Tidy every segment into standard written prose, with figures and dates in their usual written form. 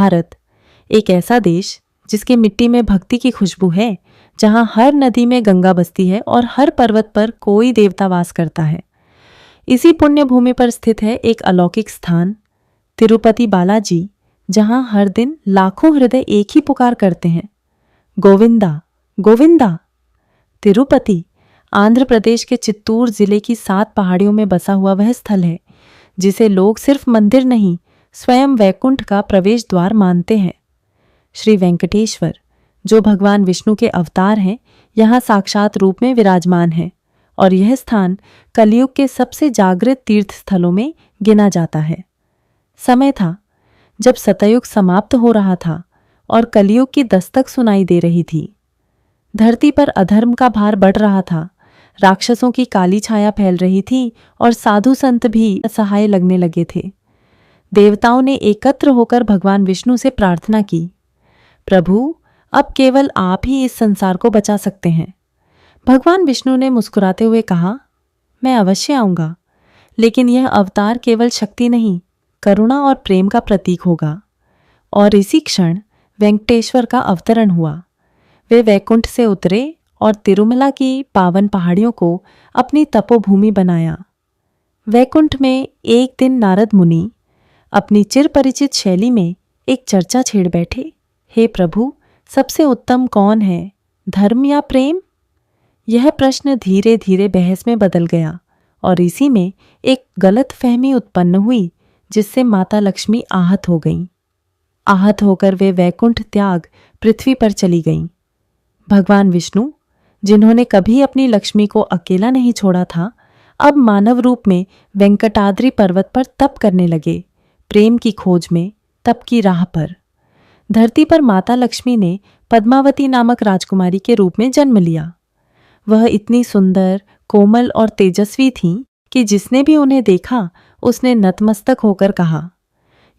भारत, एक ऐसा देश जिसकी मिट्टी में भक्ति की खुशबू है, जहां हर नदी में गंगा बसती है और हर पर्वत पर कोई देवता वास करता है। इसी पुण्य भूमि पर स्थित है एक अलौकिक स्थान, तिरुपति बालाजी, जहां हर दिन लाखों हृदय एक ही पुकार करते हैं, गोविंदा गोविंदा। तिरुपति आंध्र प्रदेश के चित्तूर जिले की 7 पहाड़ियों में बसा हुआ वह स्थल है जिसे लोग सिर्फ मंदिर नहीं, स्वयं वैकुंठ का प्रवेश द्वार मानते हैं। श्री वेंकटेश्वर, जो भगवान विष्णु के अवतार हैं, यहाँ साक्षात रूप में विराजमान है और यह स्थान कलयुग के सबसे जागृत तीर्थ स्थलों में गिना जाता है। समय था जब सतयुग समाप्त हो रहा था और कलयुग की दस्तक सुनाई दे रही थी। धरती पर अधर्म का भार बढ़ रहा था, राक्षसों की काली छाया फैल रही थी और साधु संत भी असहाय लगने लगे थे। देवताओं ने एकत्र होकर भगवान विष्णु से प्रार्थना की, प्रभु, अब केवल आप ही इस संसार को बचा सकते हैं। भगवान विष्णु ने मुस्कुराते हुए कहा, मैं अवश्य आऊंगा, लेकिन यह अवतार केवल शक्ति नहीं, करुणा और प्रेम का प्रतीक होगा। और इसी क्षण वेंकटेश्वर का अवतरण हुआ। वे वैकुंठ से उतरे और तिरुमला की पावन पहाड़ियों को अपनी तपोभूमि बनाया। वैकुंठ में एक दिन नारद मुनि अपनी चिरपरिचित शैली में एक चर्चा छेड़ बैठे, हे प्रभु, सबसे उत्तम कौन है, धर्म या प्रेम? यह प्रश्न धीरे धीरे बहस में बदल गया और इसी में एक गलत फहमी उत्पन्न हुई, जिससे माता लक्ष्मी आहत हो गईं। आहत होकर वे वैकुंठ त्याग पृथ्वी पर चली गईं। भगवान विष्णु, जिन्होंने कभी अपनी लक्ष्मी को अकेला नहीं छोड़ा था, अब मानव रूप में वेंकटाद्रि पर्वत पर तप करने लगे, प्रेम की खोज में, तप की राह पर। धरती पर माता लक्ष्मी ने पद्मावती नामक राजकुमारी के रूप में जन्म लिया। वह इतनी सुंदर, कोमल और तेजस्वी थीं कि जिसने भी उन्हें देखा उसने नतमस्तक होकर कहा,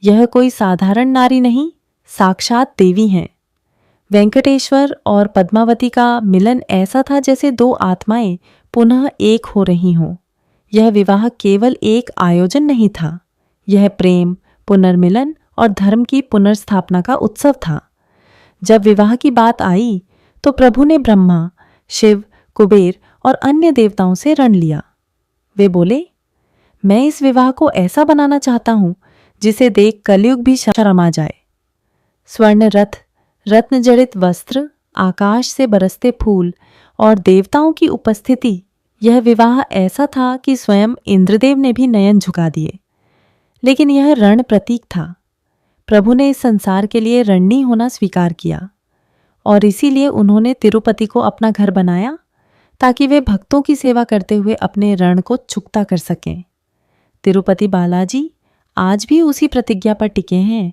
यह कोई साधारण नारी नहीं, साक्षात देवी हैं। वेंकटेश्वर और पद्मावती का मिलन ऐसा था जैसे 2 आत्माएं पुनः एक हो रही हों। यह विवाह केवल एक आयोजन नहीं था, यह प्रेम, पुनर्मिलन और धर्म की पुनर्स्थापना का उत्सव था। जब विवाह की बात आई तो प्रभु ने ब्रह्मा, शिव, कुबेर और अन्य देवताओं से रण लिया। वे बोले, मैं इस विवाह को ऐसा बनाना चाहता हूं जिसे देख कलयुग भी शर्मा जाए। स्वर्ण रथ, रत्न जड़ित वस्त्र, आकाश से बरसते फूल और देवताओं की उपस्थिति, यह विवाह ऐसा था कि स्वयं इंद्रदेव ने भी नयन झुका दिए। लेकिन यह रण प्रतीक था। प्रभु ने इस संसार के लिए रणनी होना स्वीकार किया और इसीलिए उन्होंने तिरुपति को अपना घर बनाया, ताकि वे भक्तों की सेवा करते हुए अपने रण को चुकता कर सकें। तिरुपति बालाजी आज भी उसी प्रतिज्ञा पर टिके हैं।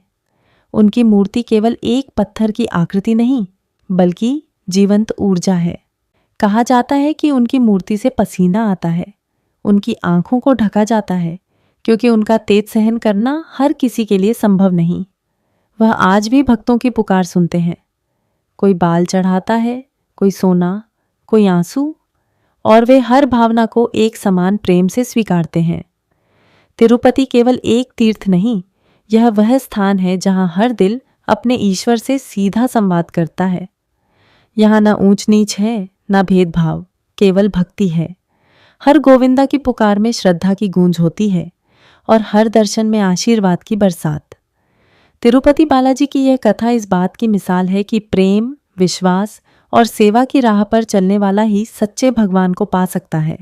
उनकी मूर्ति केवल एक पत्थर की आकृति नहीं, बल्कि जीवंत ऊर्जा है। कहा जाता है कि उनकी मूर्ति से पसीना आता है, उनकी आंखों को ढका जाता है, क्योंकि उनका तेज सहन करना हर किसी के लिए संभव नहीं। वह आज भी भक्तों की पुकार सुनते हैं। कोई बाल चढ़ाता है, कोई सोना, कोई आंसू, और वे हर भावना को एक समान प्रेम से स्वीकारते हैं। तिरुपति केवल एक तीर्थ नहीं, यह वह स्थान है जहां हर दिल अपने ईश्वर से सीधा संवाद करता है। यहाँ न ऊंच नीच है, न भेदभाव, केवल भक्ति है। हर गोविंदा की पुकार में श्रद्धा की गूंज होती है और हर दर्शन में आशीर्वाद की बरसात। तिरुपति बालाजी की यह कथा इस बात की मिसाल है कि प्रेम, विश्वास और सेवा की राह पर चलने वाला ही सच्चे भगवान को पा सकता है।